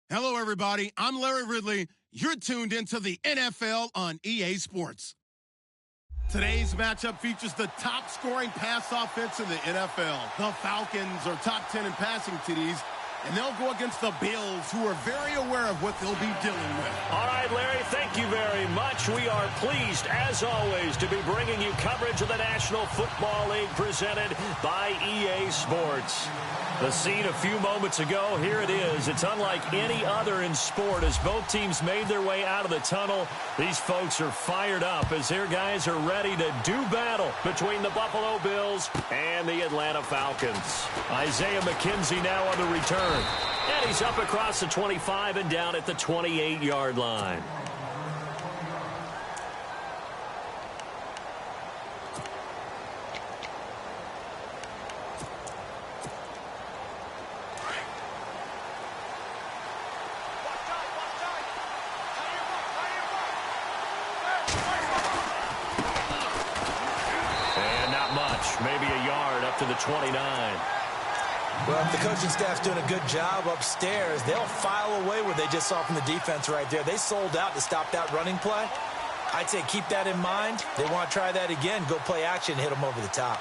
Hello, everybody. I'm Larry Ridley. You're tuned into the NFL on EA Sports. Today's matchup features the top-scoring pass offense in the NFL. The Falcons are top 10 in passing TDs, and they'll go against the Bills, who are very aware of what they'll be dealing with. All right, Larry, thank you very much. We are pleased, as always, to be bringing you coverage of the National Football League presented by EA Sports. The scene a few moments ago, here it is. It's unlike any other in sport as both teams made their way out of the tunnel. These folks are fired up as their guys are ready to do battle between the Buffalo Bills and the Atlanta Falcons. Isaiah McKenzie now on the return. And he's up across the 25 and down at the 28-yard line. Maybe a yard up to the 29. Well, if the coaching staff's doing a good job upstairs, they'll file away what they just saw from the defense right there. They sold out to stop that running play. I'd say keep that in mind. They want to try that again. Go play action, hit them over the top.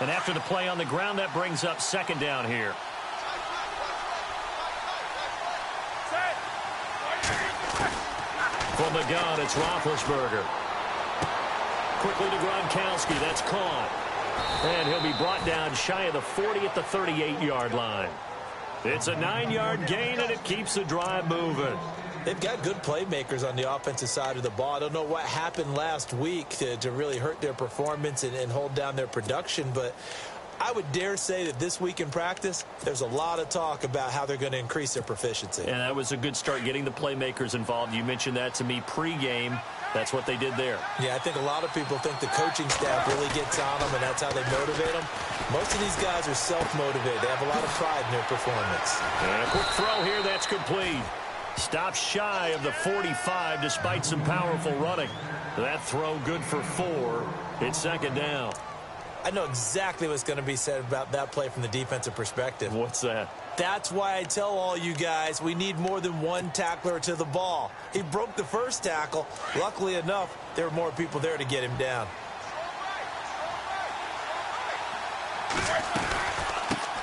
And after the play on the ground, that brings up second down here. From the gun, it's Roethlisberger. Quickly to Gronkowski. That's caught. And he'll be brought down shy of the 40 at the 38-yard line. It's a 9-yard gain, and it keeps the drive moving. They've got good playmakers on the offensive side of the ball. I don't know what happened last week to really hurt their performance and hold down their production, but I would dare say that this week in practice, there's a lot of talk about how they're going to increase their proficiency. And that was a good start, getting the playmakers involved. You mentioned that to me pregame. That's what they did there. Yeah, I think a lot of people think the coaching staff really gets on them, and that's how they motivate them. Most of these guys are self-motivated. They have a lot of pride in their performance. And a quick throw here, that's complete. Stopped shy of the 45 despite some powerful running. That throw good for 4. It's second down. I know exactly what's going to be said about that play from the defensive perspective. What's that? That's why I tell all you guys we need more than one tackler to the ball. He broke the first tackle. Luckily enough, there were more people there to get him down.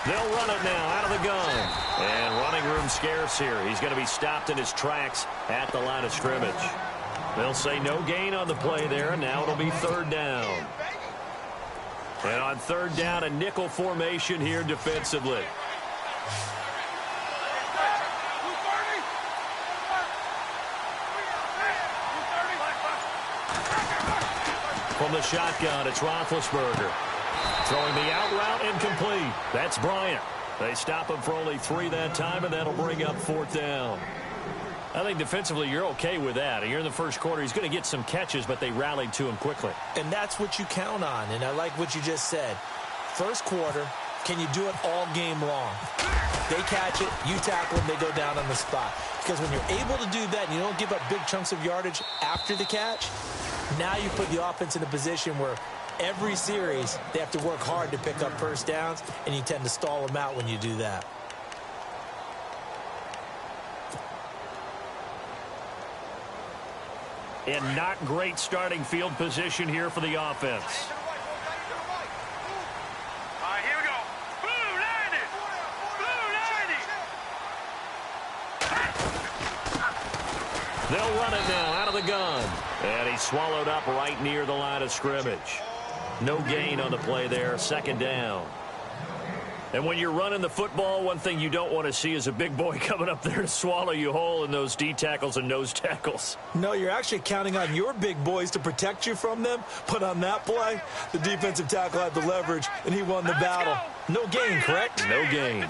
They'll run it now out of the gun. And running room scarce here. He's going to be stopped in his tracks at the line of scrimmage. They'll say no gain on the play there, and now it'll be third down. And on third down, a nickel formation here defensively. From the shotgun, it's Roethlisberger. Throwing the out route incomplete. That's Bryant. They stop him for only 3 that time, and that'll bring up fourth down. I think defensively you're okay with that. You're in the first quarter. He's going to get some catches, but they rallied to him quickly. And that's what you count on, and I like what you just said. First quarter, can you do it all game long? They catch it, you tackle them, they go down on the spot. Because when you're able to do that and you don't give up big chunks of yardage after the catch, now you put the offense in a position where every series they have to work hard to pick up first downs, and you tend to stall them out when you do that. And not great starting field position here for the offense. All right, here we go. Blue 90. Blue 90. They'll run it now out of the gun. And he's swallowed up right near the line of scrimmage. No gain on the play there. Second down. And when you're running the football, one thing you don't want to see is a big boy coming up there to swallow you whole in those D tackles and nose tackles. No, you're actually counting on your big boys to protect you from them. But on that play, the defensive tackle had the leverage, and he won the battle. No gain, correct? No gain.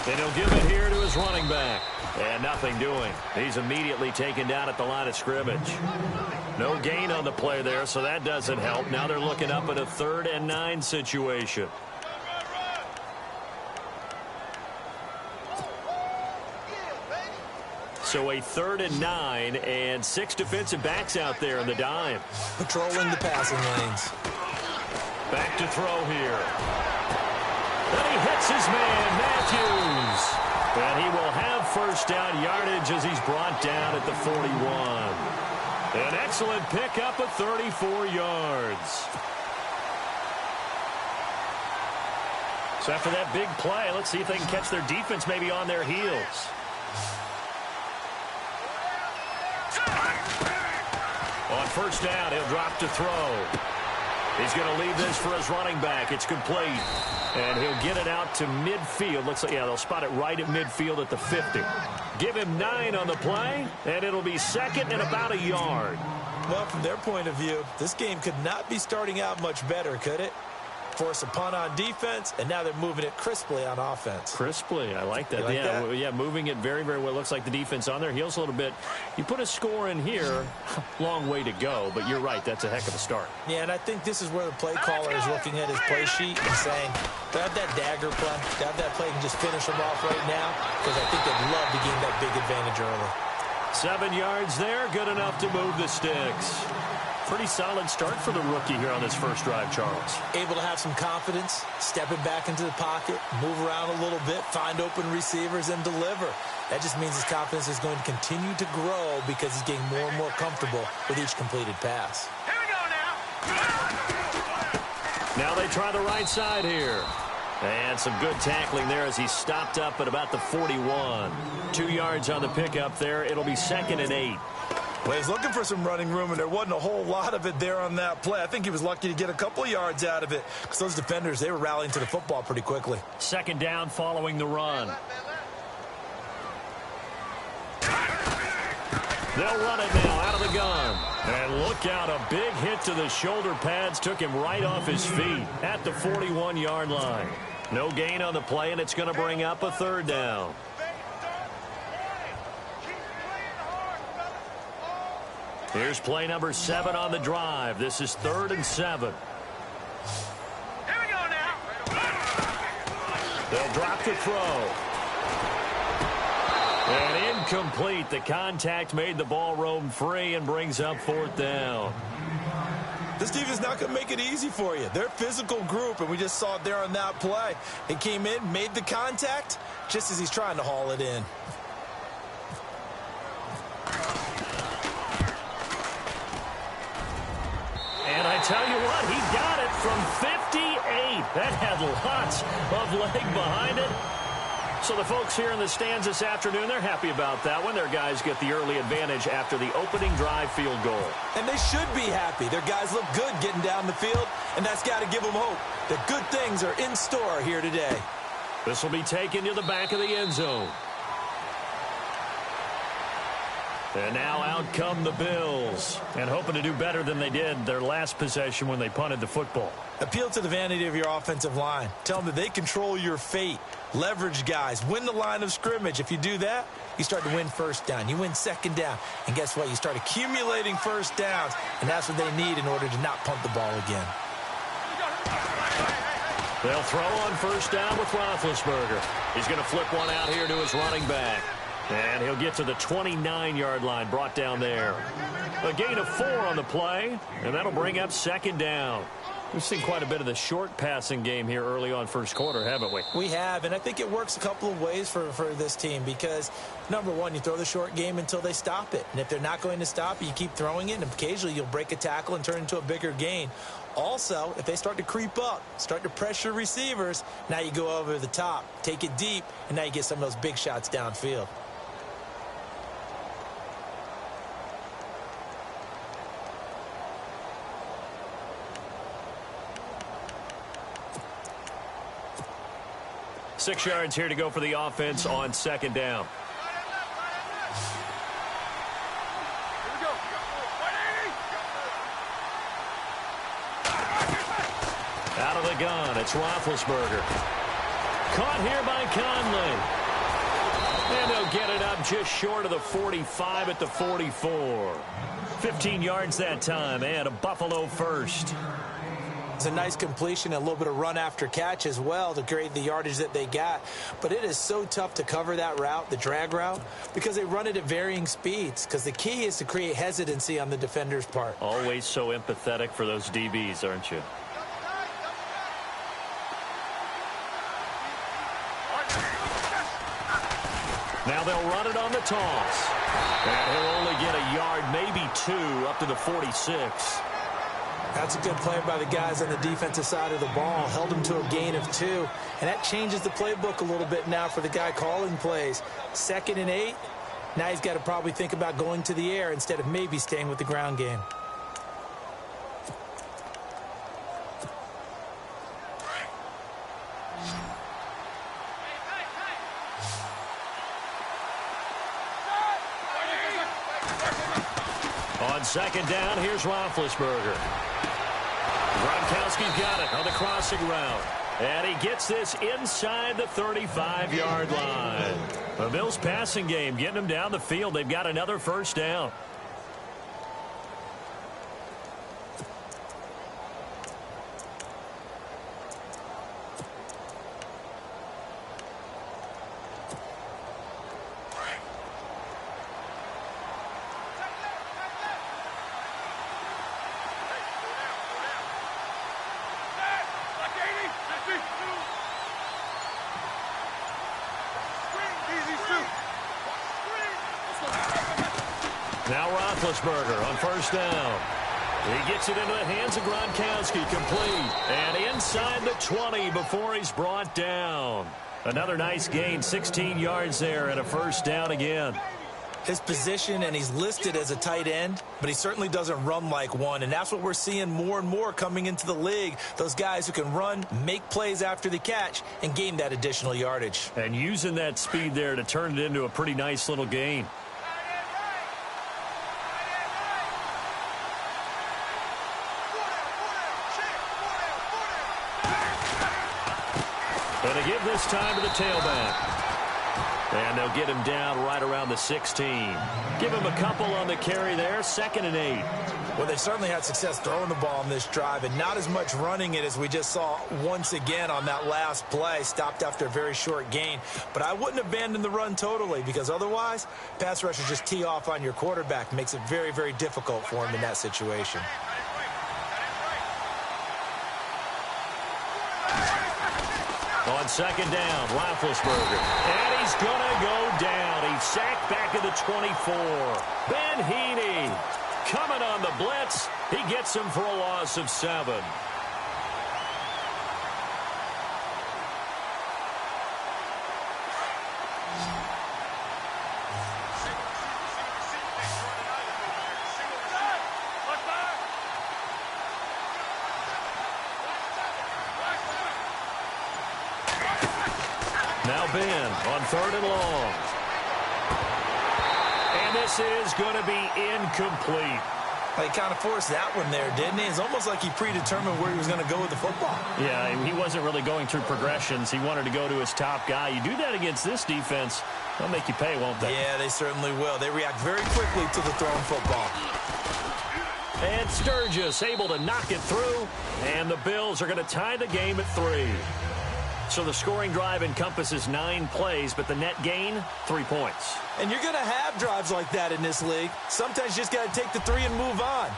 And he'll give it here to his running back. And nothing doing. He's immediately taken down at the line of scrimmage. No gain on the play there, so that doesn't help. Now they're looking up at a 3rd and 9 situation. So a 3rd and 9, and 6 defensive backs out there in the dime. Patrolling the passing lanes. Back to throw here. And he hits his man, Matthews. And he will have first down yardage as he's brought down at the 41. An excellent pickup of 34 yards. So after that big play, let's see if they can catch their defense maybe on their heels. On first down, he'll drop to throw. He's going to leave this for his running back. It's complete. And he'll get it out to midfield. Looks like, yeah, they'll spot it right at midfield at the 50. Give him 9 on the play, and it'll be second and about a yard. Well, from their point of view, this game could not be starting out much better, could it? Force a punt on defense, and now they're moving it crisply on offense. Crisply, I like that. Like that? Yeah, moving it very, very well. Looks like the defense on their heels a little bit. You put a score in here, long way to go, but you're right, that's a heck of a start. Yeah, and I think this is where the play caller is looking at his play sheet and saying, grab that dagger play, grab that play and just finish them off right now, because I think they'd love to gain that big advantage early. 7 yards there, good enough to move the sticks. Pretty solid start for the rookie here on this first drive, Charles. Able to have some confidence, stepping back into the pocket, move around a little bit, find open receivers, and deliver. That just means his confidence is going to continue to grow because he's getting more and more comfortable with each completed pass. Here we go now. Now they try the right side here. And some good tackling there as he stopped up at about the 41. 2 yards on the pickup there. It'll be second and 8. Well, he's looking for some running room, and there wasn't a whole lot of it there on that play. I think he was lucky to get a couple of yards out of it because those defenders, they were rallying to the football pretty quickly. Second down following the run. They'll run it now out of the gun. And look out, a big hit to the shoulder pads took him right off his feet at the 41-yard line. No gain on the play, and it's going to bring up a third down. Here's play number 7 on the drive. This is 3rd and 7. Here we go now. They'll drop the throw. And incomplete. The contact made the ball roam free and brings up 4th down. This defense is not going to make it easy for you. They're a physical group, and we just saw it there on that play. He came in, made the contact, just as he's trying to haul it in. And I tell you what, he got it from 58. That had lots of leg behind it. So the folks here in the stands this afternoon, they're happy about that one. Their guys get the early advantage after the opening drive field goal. And they should be happy. Their guys look good getting down the field, and that's got to give them hope that good things are in store here today. This will be taken to the back of the end zone. And now out come the Bills. And hoping to do better than they did their last possession when they punted the football. Appeal to the vanity of your offensive line. Tell them that they control your fate. Leverage guys. Win the line of scrimmage. If you do that, you start to win first down. You win second down. And guess what? You start accumulating first downs. And that's what they need in order to not punt the ball again. They'll throw on first down with Roethlisberger. He's going to flip one out here to his running back. And he'll get to the 29-yard line, brought down there. A gain of 4 on the play, and that'll bring up second down. We've seen quite a bit of the short passing game here early on first quarter, haven't we? We have, and I think it works a couple of ways for this team because, number one, you throw the short game until they stop it. And if they're not going to stop it, you keep throwing it, and occasionally you'll break a tackle and turn it into a bigger gain. Also, if they start to creep up, start to pressure receivers, now you go over the top, take it deep, and now you get some of those big shots downfield. Six yards here to go for the offense on second down. Out of the gun, it's Roethlisberger. Caught here by Conley. And they'll get it up just short of the 45 at the 44. 15 yards that time, and a Buffalo first. It's a nice completion, a little bit of run after catch as well to create the yardage that they got. But it is so tough to cover that route, the drag route, because they run it at varying speeds. Because the key is to create hesitancy on the defender's part. Always so empathetic for those DBs, aren't you? toss. And he'll only get a yard, maybe 2, up to the 46. That's a good play by the guys on the defensive side of the ball. Held him to a gain of 2. And that changes the playbook a little bit now for the guy calling plays. 2nd and 8. Now he's got to probably think about going to the air instead of maybe staying with the ground game. On 2nd down, here's Roethlisberger. Gronkowski's got it on the crossing route. And he gets this inside the 35-yard line. The Bills passing game getting them down the field. They've got another first down. Now Roethlisberger on first down. He gets it into the hands of Gronkowski, complete. And inside the 20 before he's brought down. Another nice gain, 16 yards there and a first down again. His position, and he's listed as a tight end, but he certainly doesn't run like one, and that's what we're seeing more and more coming into the league. Those guys who can run, make plays after the catch, and gain that additional yardage. And using that speed there to turn it into a pretty nice little gain. And they give this time to the tailback. And they'll get him down right around the 16. Give him a couple on the carry there, 2nd and 8. Well, they certainly had success throwing the ball on this drive, and not as much running it as we just saw once again on that last play. Stopped after a very short gain. But I wouldn't abandon the run totally, because otherwise, pass rushers just tee off on your quarterback. Makes it very, very difficult for him in that situation. On 2nd down, Roethlisberger. And he's going to go down. He's sacked back at the 24. Ben Heaney coming on the blitz. He gets him for a loss of 7. Now Ben on 3rd and long. And this is going to be incomplete. He kind of forced that one there, didn't he? It's almost like he predetermined where he was going to go with the football. Yeah, he wasn't really going through progressions. He wanted to go to his top guy. You do that against this defense, they'll make you pay, won't they? Yeah, they certainly will. They react very quickly to the thrown football. And Sturgis able to knock it through. And the Bills are going to tie the game at 3. So the scoring drive encompasses 9 plays, but the net gain, 3 points. And you're going to have drives like that in this league. Sometimes you just got to take the 3 and move on.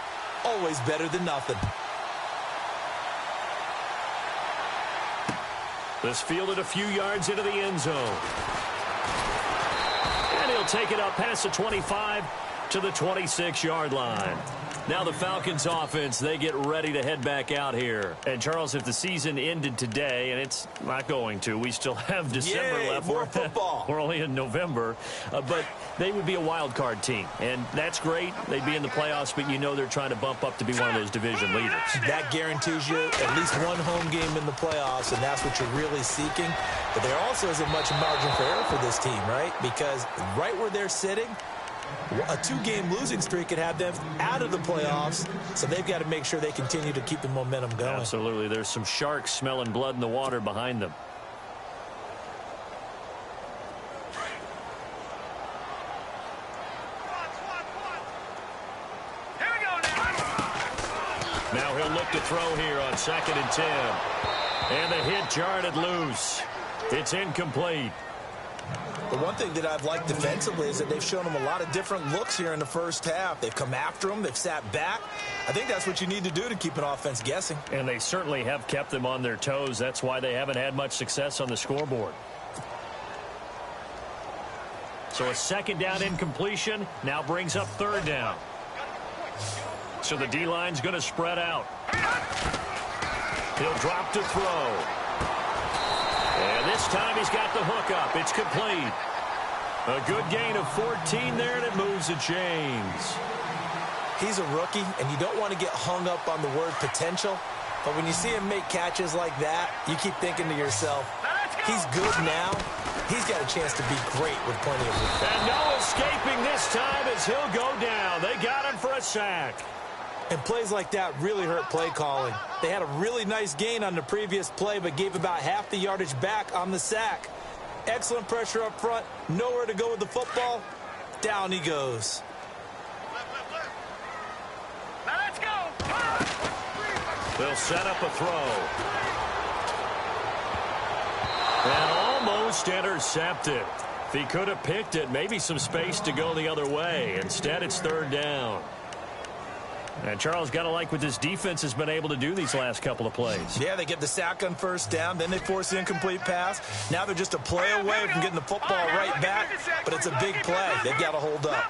Always better than nothing. This fielded a few yards into the end zone. And he'll take it up past the 25 to the 26-yard line. Now the Falcons offense, they get ready to head back out here. And, Charles, if the season ended today, and it's not going to, we still have December left. More football. We're only in November. But they would be a wild card team. And that's great. They'd be in the playoffs, but you know they're trying to bump up to be one of those division leaders. That guarantees you at least one home game in the playoffs, and that's what you're really seeking. But there also isn't much margin for error for this team, right? Because right where they're sitting, a 2-game losing streak could have them out of the playoffs, so they've got to make sure they continue to keep the momentum going. Absolutely. There's some sharks smelling blood in the water behind them. Here we go now. Now he'll look to throw here on 2nd and 10. And the hit jarred loose. It's incomplete. The one thing that I've liked defensively is that they've shown them a lot of different looks here in the first half. They've come after them. They've sat back. I think that's what you need to do to keep an offense guessing. And they certainly have kept them on their toes. That's why they haven't had much success on the scoreboard. So a second down incompletion now brings up third down. So the D-line's going to spread out. He'll drop to throw. And this time he's got the hook up. It's complete. A good gain of 14 there, and it moves the chains. He's a rookie, and you don't want to get hung up on the word potential. But when you see him make catches like that, you keep thinking to yourself, he's good now. He's got a chance to be great with plenty of room. And no escaping this time as he'll go down. They got him for a sack. And plays like that really hurt play calling. They had a really nice gain on the previous play, but gave about half the yardage back on the sack. Excellent pressure up front. Nowhere to go with the football. Down he goes. Now let's go. They'll set up a throw. And almost intercepted. If he could have picked it, maybe some space to go the other way. Instead, it's third down. And Charles, got to like what this defense has been able to do these last couple of plays. Yeah, they get the sack on first down, then they force the incomplete pass. Now they're just a play away from getting the football right back, but it's a big play. They've got to hold up.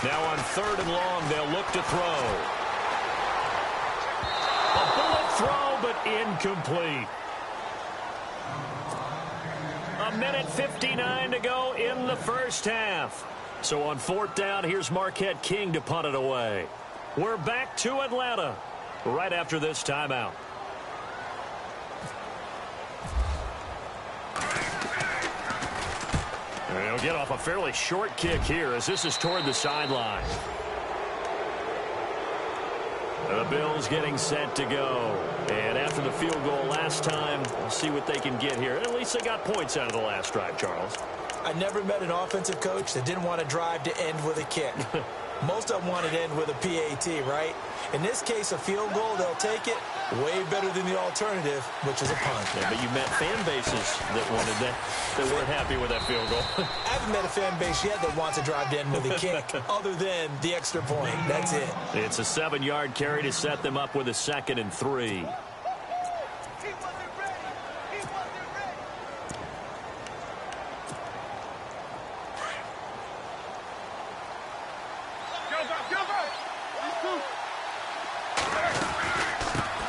Now on third and long, they'll look to throw. A bullet throw, but incomplete. A minute 59 to go in the first half. So on fourth down, here's Marquette King to punt it away. We're back to Atlanta right after this timeout. And he'll get off a fairly short kick here as this is toward the sideline. The Bills getting set to go. And after the field goal last time, we'll see what they can get here. At least they got points out of the last drive, Charles. I never met an offensive coach that didn't want to drive to end with a kick. Most of them wanted to end with a PAT, right? In this case, a field goal, they'll take it. Way better than the alternative, which is a punt. Yeah, but you met fan bases that wanted that, that weren't happy with that field goal. I haven't met a fan base yet that wants to drive to end with a kick, other than the extra point. That's it. It's a 7-yard carry to set them up with a 2nd and 3.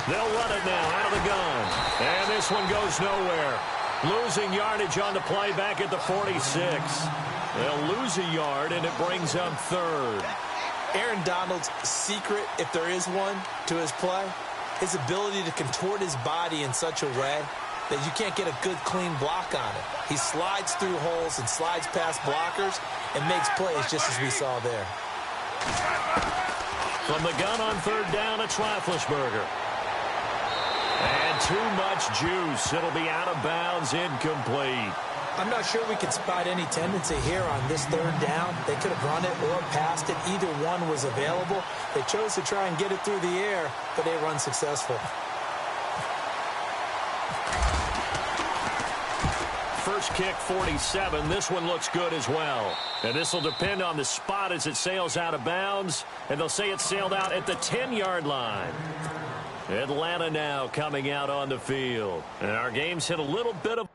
They'll run it now out of the gun. And this one goes nowhere. Losing yardage on the play back at the 46. They'll lose a yard, and it brings up third. Aaron Donald's secret, if there is one, to his play, his ability to contort his body in such a way that you can't get a good, clean block on it. He slides through holes and slides past blockers and makes plays just as we saw there. From the gun on third down, it's Roethlisberger. And too much juice. It'll be out of bounds, incomplete. I'm not sure we can spot any tendency here on this third down. They could have run it or passed it. Either one was available. They chose to try and get it through the air, but they run successful. First kick, 47. This one looks good as well. And this will depend on the spot as it sails out of bounds. And they'll say it sailed out at the 10-yard line. Atlanta now coming out on the field. And our game's hit a little bit of...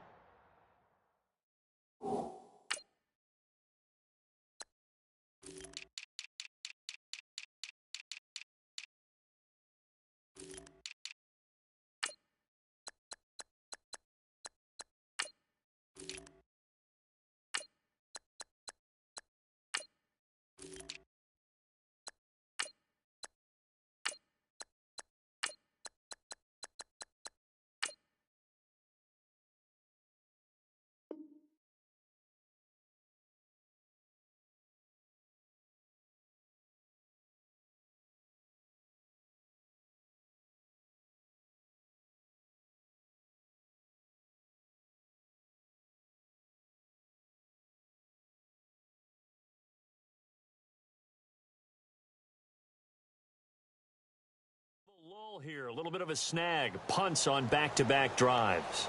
lull here, a little bit of a snag. Punts on back-to-back drives.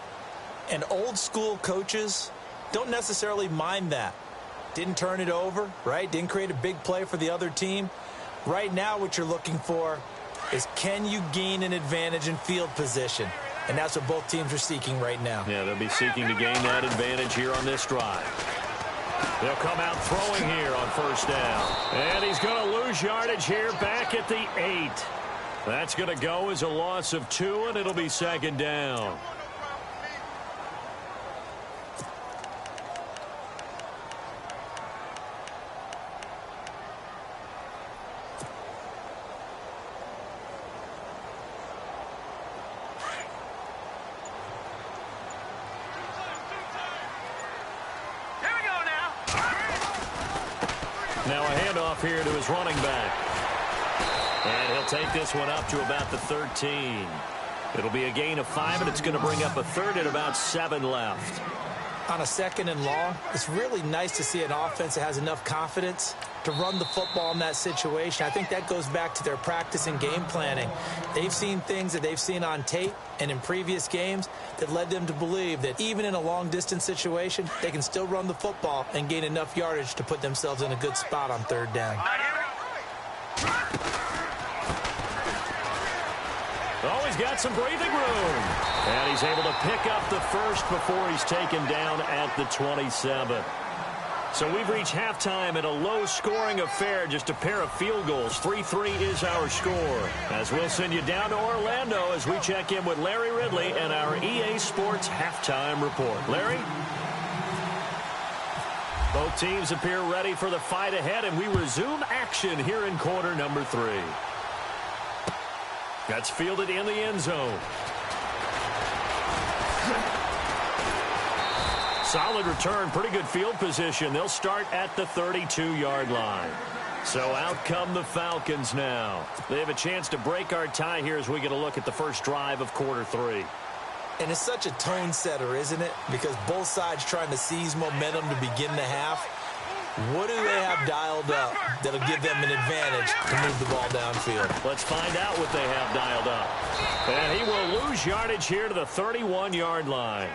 And old school coaches don't necessarily mind that. Didn't turn it over, right? Didn't create a big play for the other team. Right now what you're looking for is, can you gain an advantage in field position? And that's what both teams are seeking right now. Yeah, they'll be seeking to gain that advantage here on this drive. They'll come out throwing here on first down. And he's going to lose yardage here back at the 8. That's going to go as a loss of 2, and it'll be second down. Now a handoff here to his running back. And he'll take this one up to about the 13. It'll be a gain of 5, and it's going to bring up a third at about 7 left. On a second and long, it's really nice to see an offense that has enough confidence to run the football in that situation. I think that goes back to their practice and game planning. They've seen things that they've seen on tape and in previous games that led them to believe that even in a long-distance situation, they can still run the football and gain enough yardage to put themselves in a good spot on third down. Oh, he's got some breathing room. And he's able to pick up the first before he's taken down at the 27. So we've reached halftime in a low-scoring affair, just a pair of field goals. 3-3 is our score. As we'll send you down to Orlando as we check in with Larry Ridley and our EA Sports halftime report. Larry? Both teams appear ready for the fight ahead, and we resume action here in quarter number 3. That's fielded in the end zone. Solid return, pretty good field position. They'll start at the 32-yard line. So out come the Falcons now. They have a chance to break our tie here as we get a look at the first drive of quarter 3. And it's such a tone setter, isn't it? Because both sides trying to seize momentum to begin the half. What do they have dialed up that'll give them an advantage to move the ball downfield? Let's find out what they have dialed up. And he will lose yardage here to the 31-yard line.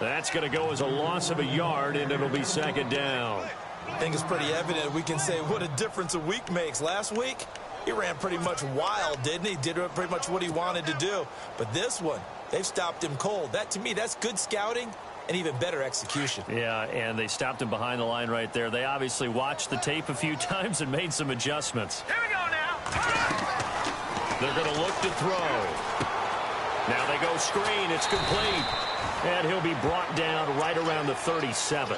That's going to go as a loss of a yard, and it'll be second down. I think it's pretty evident we can say what a difference a week makes. Last week, he ran pretty much wild, didn't he? Did pretty much what he wanted to do. But this one, they've stopped him cold. That, to me, that's good scouting and even better execution. Yeah, and they stopped him behind the line right there. They obviously watched the tape a few times and made some adjustments. Here we go now. They're going to look to throw. Now they go screen. It's complete. And he'll be brought down right around the 37.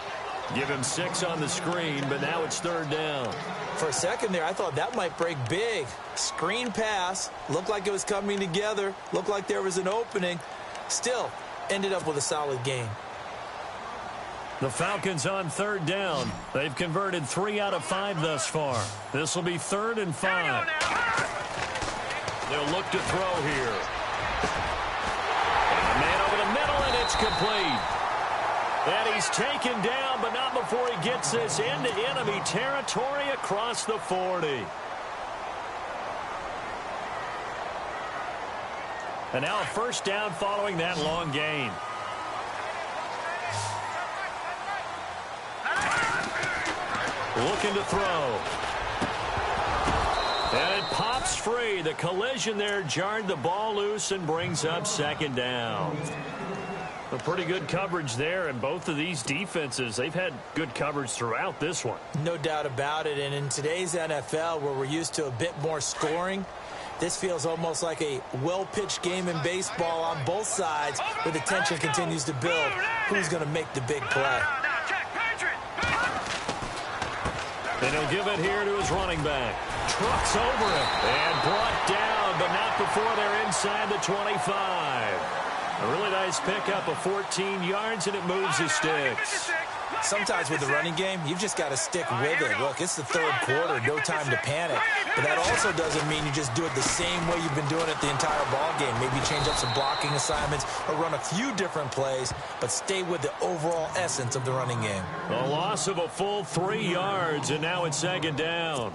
Give him 6 on the screen, but now it's third down. For a second there, I thought that might break big. Screen pass. Looked like it was coming together. Looked like there was an opening. Still, ended up with a solid game. The Falcons on third down. They've converted 3 out of 5 thus far. This will be 3rd and 5. They'll look to throw here. And a man over the middle, and it's complete. And he's taken down, but not before he gets this into enemy territory across the 40. And now a first down following that long gain. Looking to throw. And it pops free. The collision there jarred the ball loose and brings up second down. A pretty good coverage there, and both of these defenses, they've had good coverage throughout this one. No doubt about it, and in today's NFL, where we're used to a bit more scoring, this feels almost like a well-pitched game in baseball on both sides, where the tension continues to build. Who's going to make the big play? And he'll give it here to his running back. Trucks over him and brought down, but not before they're inside the 25. A really nice pickup of 14 yards, and it moves the sticks. Sometimes with the running game, you've just got to stick with it. Look, it's the third quarter, no time to panic. But that also doesn't mean you just do it the same way you've been doing it the entire ball game. Maybe change up some blocking assignments or run a few different plays, but stay with the overall essence of the running game. A loss of a full 3 yards, and now it's second down.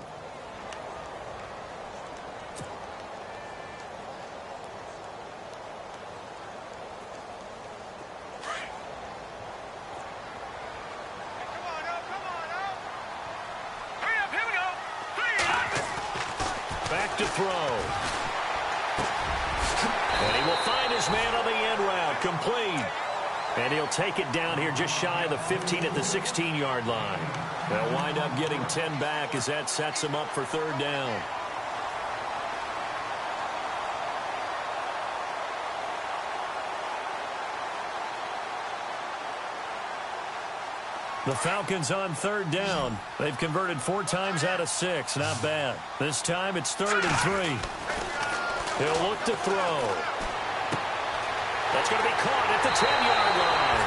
To throw. And he will find his man on the end route. Complete. And he'll take it down here just shy of the 15 at the 16-yard line. They'll wind up getting 10 back as that sets them up for third down. The Falcons on third down. They've converted 4 times out of 6. Not bad. This time it's 3rd and 3. He'll look to throw. That's going to be caught at the 10-yard line.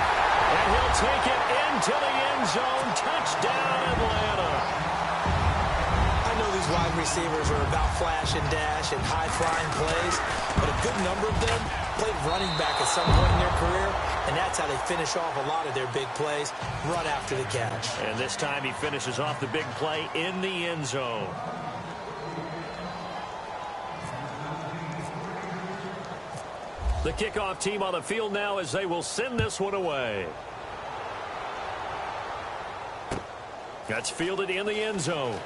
And he'll take it into the end zone. Touchdown, Atlanta. I know these wide receivers are about flash and dash and high-flying plays, but a good number of them played running back at some point in their career, and that's how they finish off a lot of their big plays, run after the catch. And this time he finishes off the big play in the end zone. The kickoff team on the field now as they will send this one away. That's fielded in the end zone.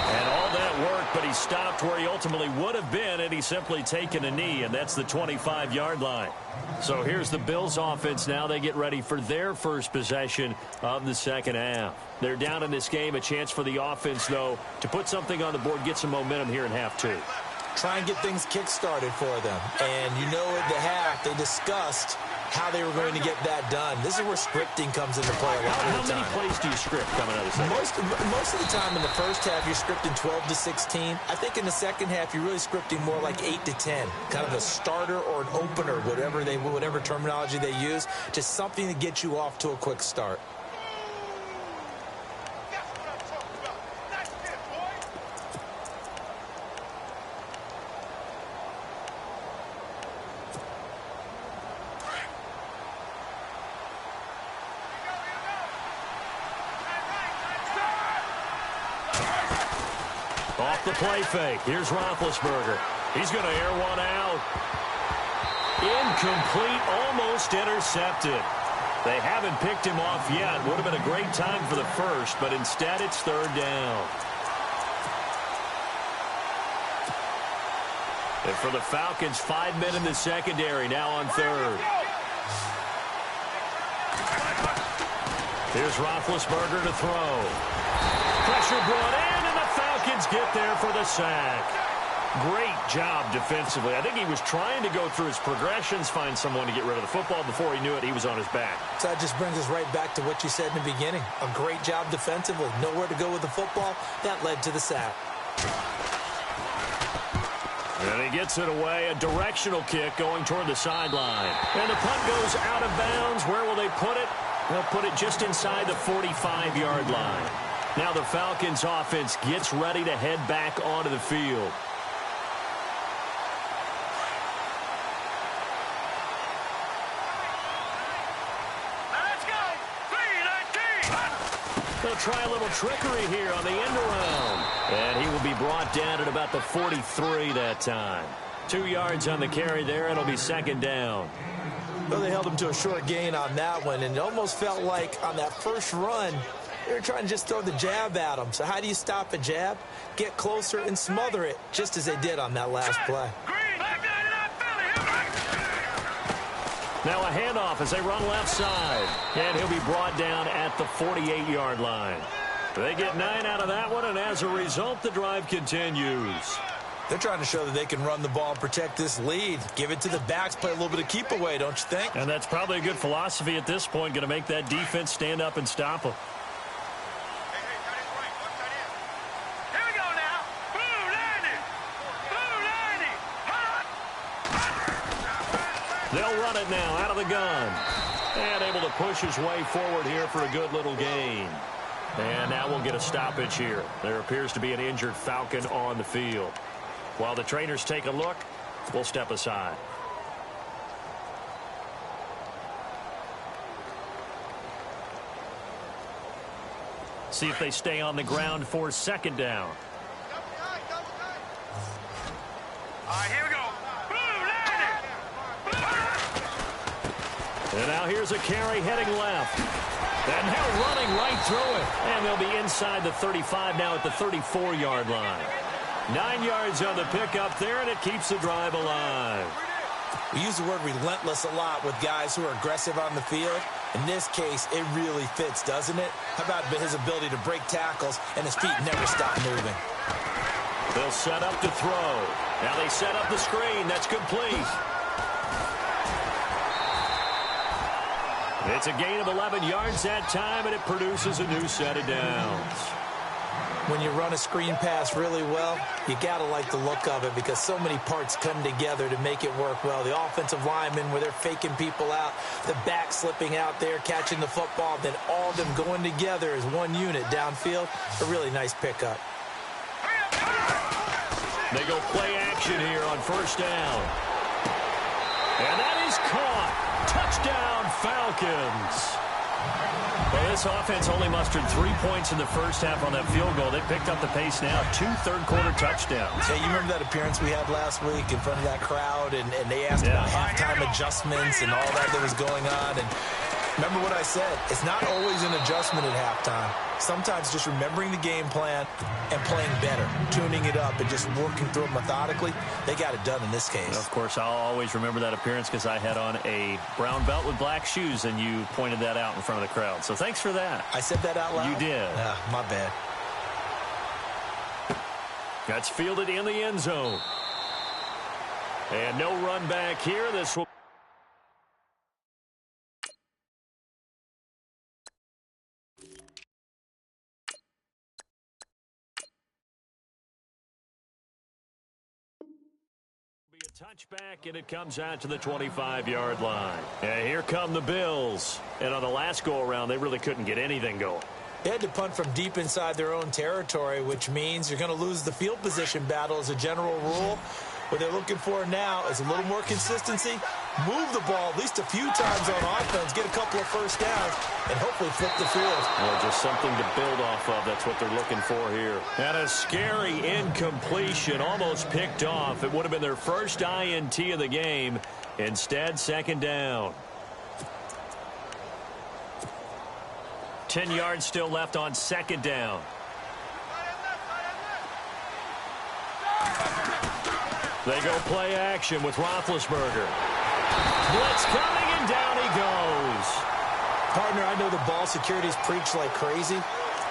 And all that worked, but he stopped where he ultimately would have been, and he's simply taken a knee, and that's the 25-yard line. So here's the Bills offense now. They get ready for their first possession of the second half. They're down in this game. A chance for the offense, though, to put something on the board, get some momentum here in half 2. Try and get things kick-started for them. And you know at the half, they discussed how they were going to get that done. This is where scripting comes into play a lot of the time. How many plays do you script coming out of this? Most of the time in the first half, you're scripting 12 to 16. I think in the second half, you're really scripting more like 8 to 10. Kind of a starter or an opener, whatever terminology they use. Just something to get you off to a quick start. Off the play fake. Here's Roethlisberger. He's going to air one out. Incomplete, almost intercepted. They haven't picked him off yet. Would have been a great time for the first, but instead it's third down. And for the Falcons, 5 men in the secondary, now on third. Here's Roethlisberger to throw. Pressure brought in, and the Falcons get there for the sack. Great job defensively. I think he was trying to go through his progressions, find someone to get rid of the football. Before he knew it, he was on his back. So that just brings us right back to what you said in the beginning. A great job defensively. Nowhere to go with the football. That led to the sack. And he gets it away. A directional kick going toward the sideline. And the punt goes out of bounds. Where will they put it? They'll put it just inside the 45-yard line. Now the Falcons offense gets ready to head back onto the field. Let's go. 3-19. They'll try a little trickery here on the end around. And he will be brought down at about the 43 that time. 2 yards on the carry there. It'll be second down. Well, they held him to a short gain on that one, and it almost felt like on that first run, they were trying to just throw the jab at him. So how do you stop a jab? Get closer and smother it, just as they did on that last play. Now a handoff as they run left side. And he'll be brought down at the 48-yard line. They get 9 out of that one, and as a result, the drive continues. They're trying to show that they can run the ball and protect this lead. Give it to the backs, play a little bit of keep away, don't you think? And that's probably a good philosophy at this point, going to make that defense stand up and stop them. Here we go now. Blue landing. They'll run it now out of the gun. And able to push his way forward here for a good little gain. And now we'll get a stoppage here. There appears to be an injured Falcon on the field. While the trainers take a look, we'll step aside. See if they stay on the ground for second down. All right, here we go. Blue landing. And now here's a carry heading left. And they're running right through it. And they'll be inside the 35 now at the 34-yard line. 9 yards on the pickup there, and it keeps the drive alive. We use the word relentless a lot with guys who are aggressive on the field. In this case, it really fits, doesn't it? How about his ability to break tackles and his feet never stop moving? They'll set up to throw. Now they set up the screen. That's complete. It's a gain of 11 yards that time, and it produces a new set of downs. When you run a screen pass really well, you got to like the look of it because so many parts come together to make it work well. The offensive linemen, where they're faking people out, the back slipping out there, catching the football, then all of them going together as one unit downfield. A really nice pickup. They go play action here on first down. And that is caught. Touchdown, Falcons. Well, this offense only mustered 3 points in the first half on that field goal. They picked up the pace now. 2 third-quarter touchdowns. Hey, you remember that appearance we had last week in front of that crowd, and they asked about halftime adjustments and all that was going on. And remember what I said. It's not always an adjustment at halftime. Sometimes just remembering the game plan and playing better, tuning it up and just working through it methodically. They got it done in this case. Of course, I'll always remember that appearance because I had on a brown belt with black shoes, and you pointed that out in front of the crowd. So thanks for that. I said that out loud? You did. My bad. That's fielded in the end zone. And no run back here. This will touchback, and it comes out to the 25-yard line. And here come the Bills. And on the last go-around, they really couldn't get anything going. They had to punt from deep inside their own territory, which means you're going to lose the field position battle as a general rule. What they're looking for now is a little more consistency, move the ball at least a few times on offense, get a couple of first downs, and hopefully flip the field. Well, just something to build off of. That's what they're looking for here. And a scary incompletion, almost picked off. It would have been their first INT of the game. Instead, second down. 10 yards still left on second down. They go play action with Roethlisberger. Blitz coming, and down he goes. Partner, I know the ball security's preached like crazy,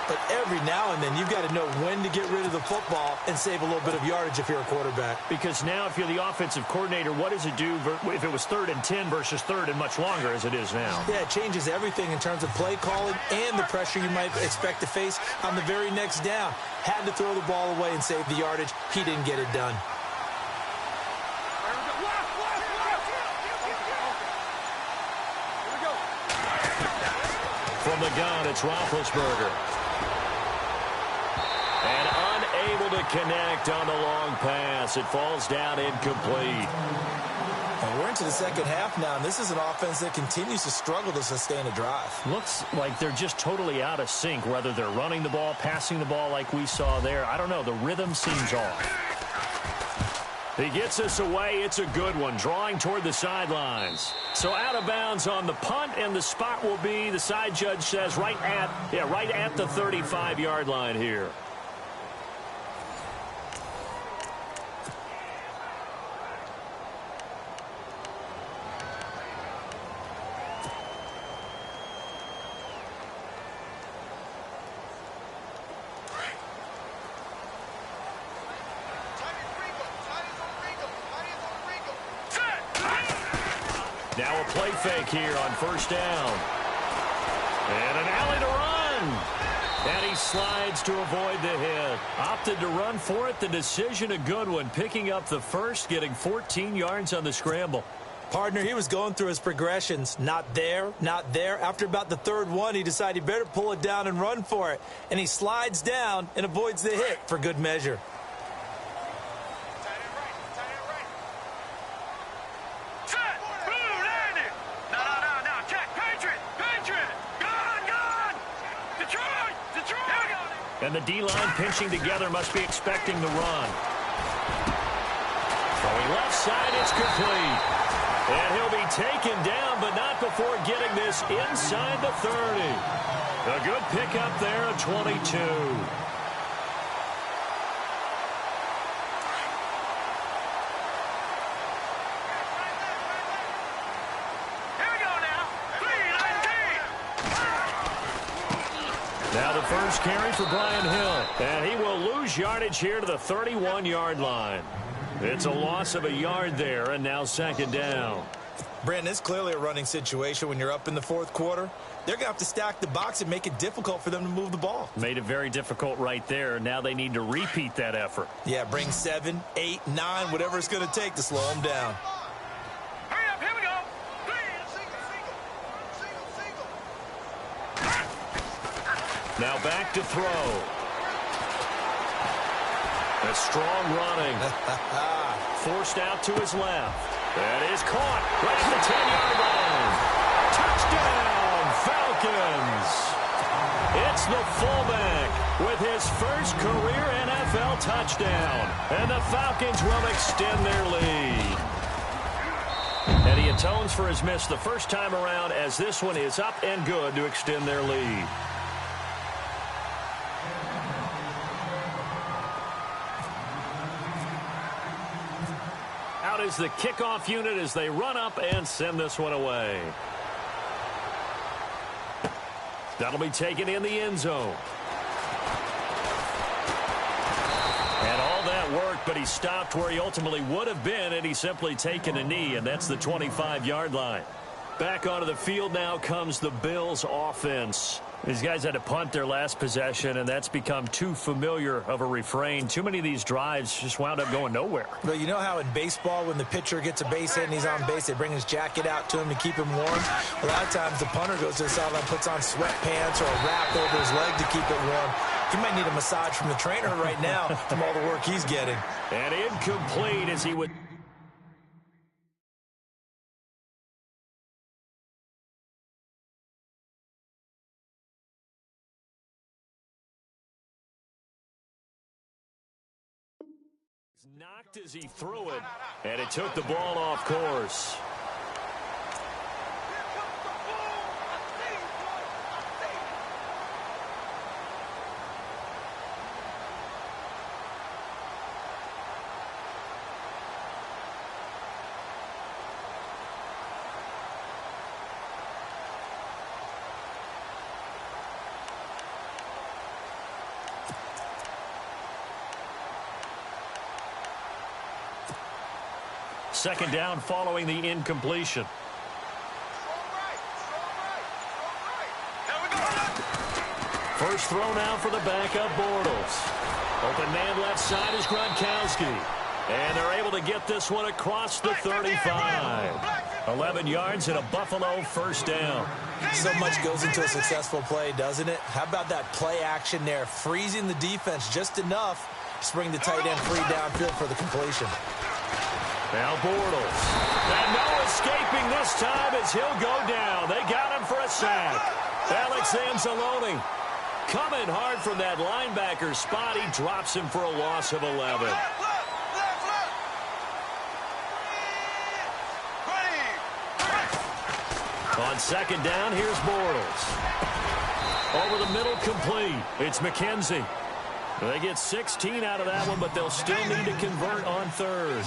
but every now and then you've got to know when to get rid of the football and save a little bit of yardage if you're a quarterback. Because now if you're the offensive coordinator, what does it do if it was 3rd and 10 versus 3rd and much longer as it is now? Yeah, it changes everything in terms of play calling and the pressure you might expect to face on the very next down. Had to throw the ball away and save the yardage. He didn't get it done. From the gun, it's Roethlisberger. And unable to connect on the long pass. It falls down incomplete. Well, we're into the second half now, and this is an offense that continues to struggle to sustain a drive. Looks like they're just totally out of sync, whether they're running the ball, passing the ball like we saw there. I don't know. The rhythm seems off. He gets us away. It's a good one, drawing toward the sidelines. So out of bounds on the punt, and the spot will be, the side judge says, right at the 35-yard line here. Now a play fake here on first down. And an alley to run. And he slides to avoid the hit. Opted to run for it. The decision a good one. Picking up the first, getting 14 yards on the scramble. Partner, he was going through his progressions. Not there, not there. After about the third one, he decided he better pull it down and run for it. And he slides down and avoids the hit for good measure. And the D-line pinching together, must be expecting the run. Throwing left side, it's complete. And he'll be taken down, but not before getting this inside the 30. A good pickup there at 22. first carry for Brian Hill. And he will lose yardage here to the 31-yard line. It's a loss of a yard there, and now second down. Brandon, it's clearly a running situation when you're up in the fourth quarter. They're going to have to stack the box and make it difficult for them to move the ball. Made it very difficult right there. Now they need to repeat that effort. Yeah, bring 7, 8, 9, whatever it's going to take to slow them down. Hurry up, here we go. Now back to throw. A strong running. Forced out to his left. That is caught right at the 10-yard line. Touchdown, Falcons. It's the fullback with his first career NFL touchdown. And the Falcons will extend their lead. And he atones for his miss the first time around as this one is up and good to extend their lead. Out is the kickoff unit as they run up and send this one away. That'll be taken in the end zone. And all that worked, but he stopped where he ultimately would have been, and he's simply taken a knee, and that's the 25-yard line. Back onto the field now comes the Bills offense. These guys had to punt their last possession, and that's become too familiar of a refrain. Too many of these drives just wound up going nowhere. Well, you know how in baseball when the pitcher gets a base hit and he's on base, they bring his jacket out to him to keep him warm? A lot of times the punter goes to the sideline, puts on sweatpants or a wrap over his leg to keep it warm. He might need a massage from the trainer right now from all the work he's getting. And incomplete as he would... Knocked as he threw it, and it took the ball off course. Second down following the incompletion. First throw now for the backup Bortles. Open man left side is Gronkowski. And they're able to get this one across the 35. 11 yards and a Buffalo first down. So much goes into a successful play, doesn't it? How about that play action there? Freezing the defense just enough to bring the tight end free downfield for the completion. Now Bortles. And no escaping this time as he'll go down. They got him for a sack. Alex Anzalone coming hard from that linebacker spot. He drops him for a loss of 11. On second down, here's Bortles. Over the middle, complete. It's McKenzie. They get 16 out of that one, but they'll still need to convert on third.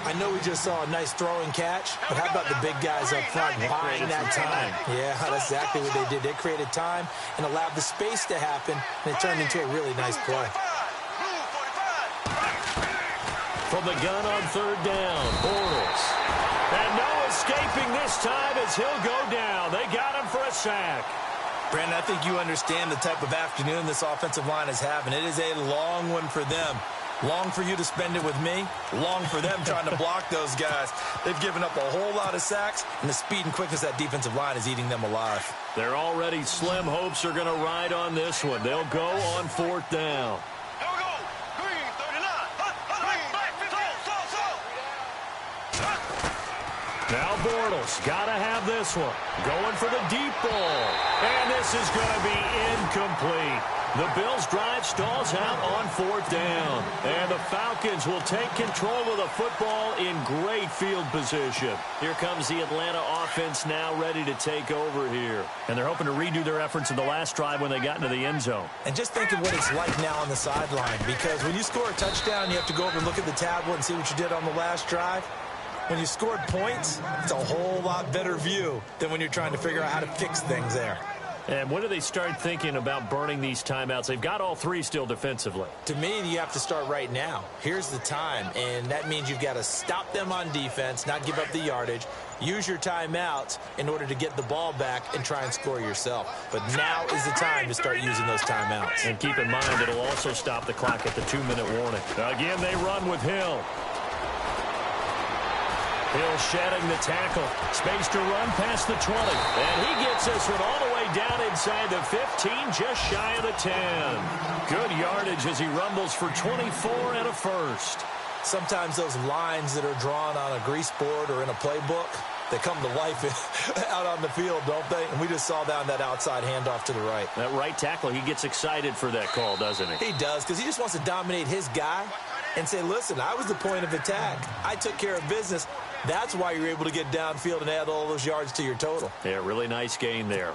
I know we just saw a nice throwing catch, but how about the big guys up front buying that time? Yeah, that's exactly what they did. They created time and allowed the space to happen, and it turned into a really nice play. From the gun on third down, Bortles. And no escaping this time as he'll go down. They got him for a sack. Brandon, I think you understand the type of afternoon this offensive line is having. It is a long one for them. Long for you to spend it with me. Long for them trying to block those guys. They've given up a whole lot of sacks, and the speed and quickness of that defensive line is eating them alive. Their already slim hopes are going to ride on this one. They'll go on fourth down. Here we go. Green, 39. Now Bortles got to have this one. Going for the deep ball. And this is going to be incomplete. The Bills' drive stalls out on fourth down. And the Falcons will take control of the football in great field position. Here comes the Atlanta offense now ready to take over here. And they're hoping to redo their efforts in the last drive when they got into the end zone. And just think of what it's like now on the sideline. Because when you score a touchdown, you have to go over and look at the tablet and see what you did on the last drive. When you scored points, it's a whole lot better view than when you're trying to figure out how to fix things there. And when do they start thinking about burning these timeouts? They've got all three still defensively. To me, you have to start right now. Here's the time, and that means you've got to stop them on defense, not give up the yardage, use your timeouts in order to get the ball back and try and score yourself. But now is the time to start using those timeouts. And keep in mind, it'll also stop the clock at the 2-minute warning. Again, they run with Hill. Hill shedding the tackle. Space to run past the 20. And he gets this one all the way down inside the 15, just shy of the 10. Good yardage as he rumbles for 24 and a first. Sometimes those lines that are drawn on a grease board or in a playbook, they come to life out on the field, don't they? And we just saw that on that outside handoff to the right. That right tackle, he gets excited for that call, doesn't he? He does, because he just wants to dominate his guy and say, listen, I was the point of attack. I took care of business. That's why you're able to get downfield and add all those yards to your total. Yeah, really nice gain there.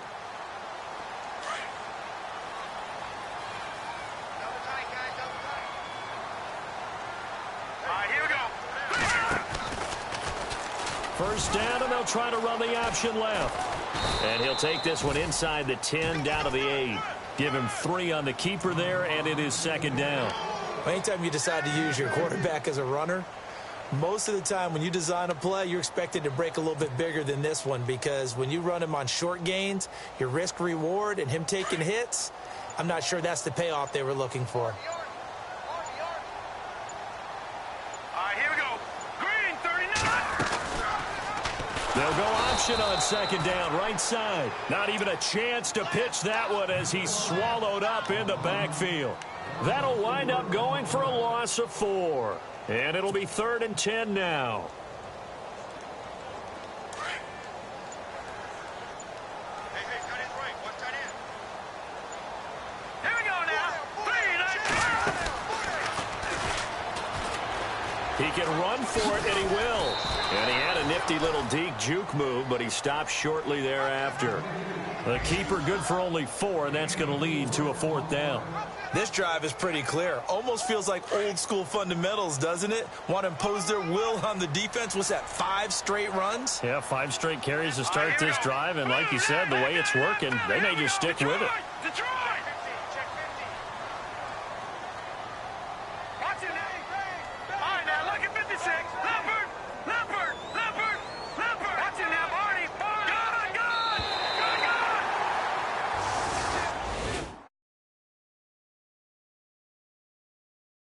First down, and they'll try to run the option left. And he'll take this one inside the 10, down to the 8. Give him 3 on the keeper there, and it is second down. Anytime you decide to use your quarterback as a runner, most of the time when you design a play, you're expected to break a little bit bigger than this one, because when you run him on short gains, your risk-reward and him taking hits, I'm not sure that's the payoff they were looking for. They'll go option on second down, right side. Not even a chance to pitch that one as he's swallowed up in the backfield. That'll wind up going for a loss of 4. And it'll be 3rd and 10 now. He can run for it, and he will. And he had a nifty little deke juke move, but he stopped shortly thereafter. The keeper good for only 4, and that's going to lead to a 4th down. This drive is pretty clear. Almost feels like old school fundamentals, doesn't it? Want to impose their will on the defense. What's that, 5 straight runs? Yeah, 5 straight carries to start this drive, and like you said, the way it's working, they may just stick with it. Watch it. All right, now look at 56. Leopard.